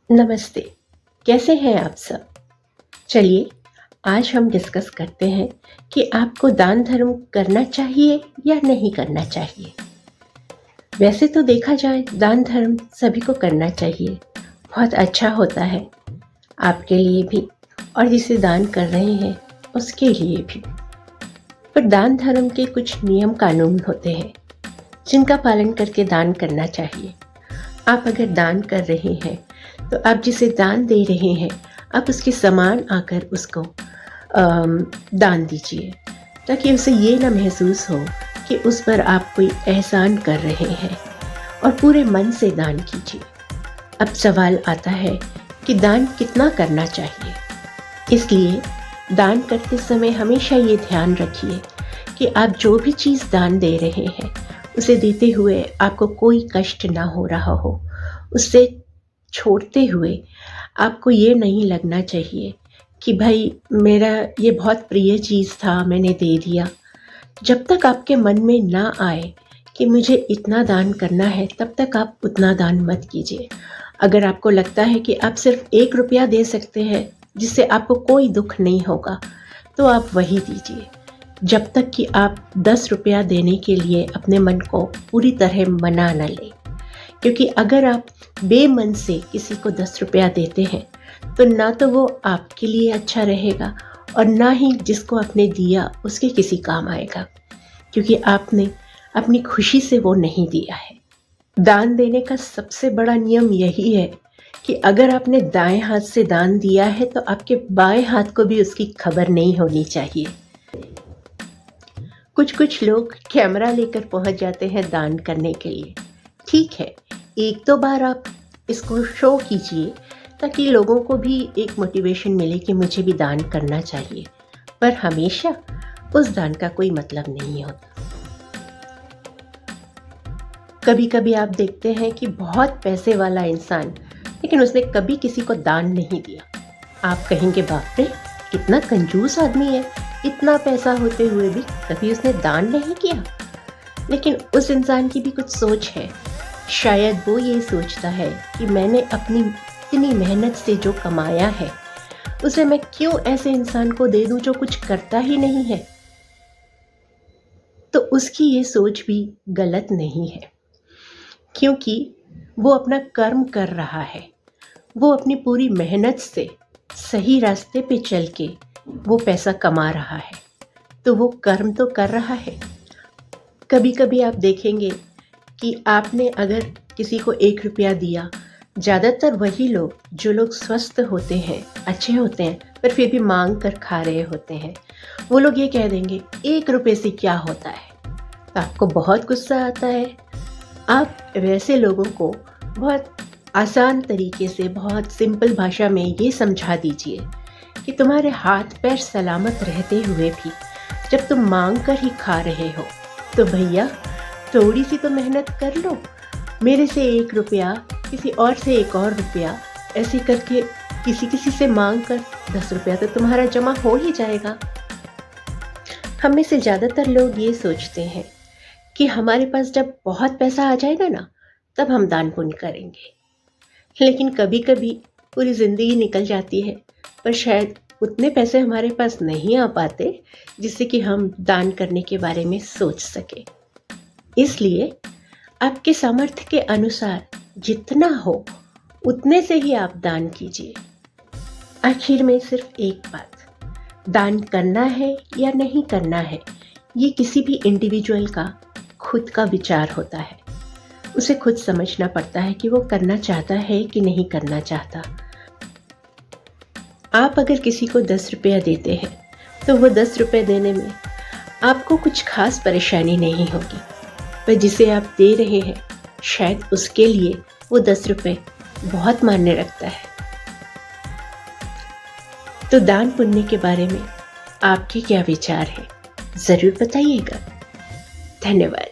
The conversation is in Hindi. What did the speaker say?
नमस्ते, कैसे हैं आप सब? चलिए, आज हम डिस्कस करते हैं कि आपको दान धर्म करना चाहिए या नहीं करना चाहिए। वैसे तो देखा जाए दान धर्म सभी को करना चाहिए, बहुत अच्छा होता है आपके लिए भी और जिसे दान कर रहे हैं उसके लिए भी। पर दान धर्म के कुछ नियम कानून होते हैं जिनका पालन करके दान करना चाहिए। आप अगर दान कर रहे हैं तो आप जिसे दान दे रहे हैं आप उसके समान आकर उसको दान दीजिए, ताकि उसे ये ना महसूस हो कि उस पर आप कोई एहसान कर रहे हैं, और पूरे मन से दान कीजिए। अब सवाल आता है कि दान कितना करना चाहिए। इसलिए दान करते समय हमेशा ये ध्यान रखिए कि आप जो भी चीज़ दान दे रहे हैं उसे देते हुए आपको कोई कष्ट ना हो रहा हो। उससे छोड़ते हुए आपको ये नहीं लगना चाहिए कि भाई मेरा ये बहुत प्रिय चीज़ था, मैंने दे दिया। जब तक आपके मन में ना आए कि मुझे इतना दान करना है, तब तक आप उतना दान मत कीजिए। अगर आपको लगता है कि आप सिर्फ 1 रुपया दे सकते हैं जिससे आपको कोई दुख नहीं होगा, तो आप वही दीजिए, जब तक कि आप 10 रुपया देने के लिए अपने मन को पूरी तरह मना न लें। क्योंकि अगर आप बेमन से किसी को 10 रुपया देते हैं तो ना तो वो आपके लिए अच्छा रहेगा और ना ही जिसको आपने दिया उसके किसी काम आएगा, क्योंकि आपने अपनी खुशी से वो नहीं दिया है। दान देने का सबसे बड़ा नियम यही है कि अगर आपने दाएं हाथ से दान दिया है तो आपके बाएं हाथ को भी उसकी खबर नहीं होनी चाहिए। कुछ लोग कैमरा लेकर पहुंच जाते हैं दान करने के लिए। ठीक है, 1-2 बार आप इसको शो कीजिए ताकि लोगों को भी एक मोटिवेशन मिले कि मुझे भी दान करना चाहिए, पर हमेशा उस दान का कोई मतलब नहीं होता। कभी कभी आप देखते हैं कि बहुत पैसे वाला इंसान, लेकिन उसने कभी किसी को दान नहीं दिया। आप कहेंगे बाप रे, कितना कंजूस आदमी है, इतना पैसा होते हुए भी कभी उसने दान नहीं किया। लेकिन उस इंसान की भी कुछ सोच है। शायद वो ये सोचता है कि मैंने अपनी इतनी मेहनत से जो कमाया है उसे मैं क्यों ऐसे इंसान को दे दूं जो कुछ करता ही नहीं है। तो उसकी ये सोच भी गलत नहीं है, क्योंकि वो अपना कर्म कर रहा है। वो अपनी पूरी मेहनत से सही रास्ते पे चल के वो पैसा कमा रहा है, तो वो कर्म तो कर रहा है। कभी कभी आप देखेंगे कि आपने अगर किसी को 1 रुपया दिया, ज़्यादातर वही लोग जो लोग स्वस्थ होते हैं, अच्छे होते हैं, पर फिर भी मांग कर खा रहे होते हैं, वो लोग ये कह देंगे 1 रुपये से क्या होता है। तो आपको बहुत गुस्सा आता है। आप वैसे लोगों को बहुत आसान तरीके से, बहुत सिंपल भाषा में ये समझा दीजिए कि तुम्हारे हाथ पैर सलामत रहते हुए भी जब तुम मांग कर ही खा रहे हो तो भैया थोड़ी सी तो मेहनत कर लो। मेरे से 1 रुपया, किसी और से 1 और रुपया, ऐसे करके किसी से मांग कर 10 रुपया तो तुम्हारा जमा हो ही जाएगा। हम में से ज़्यादातर लोग ये सोचते हैं कि हमारे पास जब बहुत पैसा आ जाएगा ना, तब हम दान पुण्य करेंगे। लेकिन कभी कभी पूरी ज़िंदगी निकल जाती है, पर शायद उतने पैसे हमारे पास नहीं आ पाते जिससे कि हम दान करने के बारे में सोच सके। इसलिए आपके सामर्थ्य के अनुसार जितना हो उतने से ही आप दान कीजिए। आखिर में सिर्फ एक बात, दान करना है या नहीं करना है, ये किसी भी इंडिविजुअल का खुद का विचार होता है। उसे खुद समझना पड़ता है कि वो करना चाहता है कि नहीं करना चाहता। आप अगर किसी को 10 रुपया देते हैं तो वो 10 रुपये देने में आपको कुछ खास परेशानी नहीं होगी, पर जिसे आप दे रहे हैं शायद उसके लिए वो 10 रुपये बहुत मायने रखता है। तो दान पुण्य के बारे में आपके क्या विचार हैं, ज़रूर बताइएगा। धन्यवाद।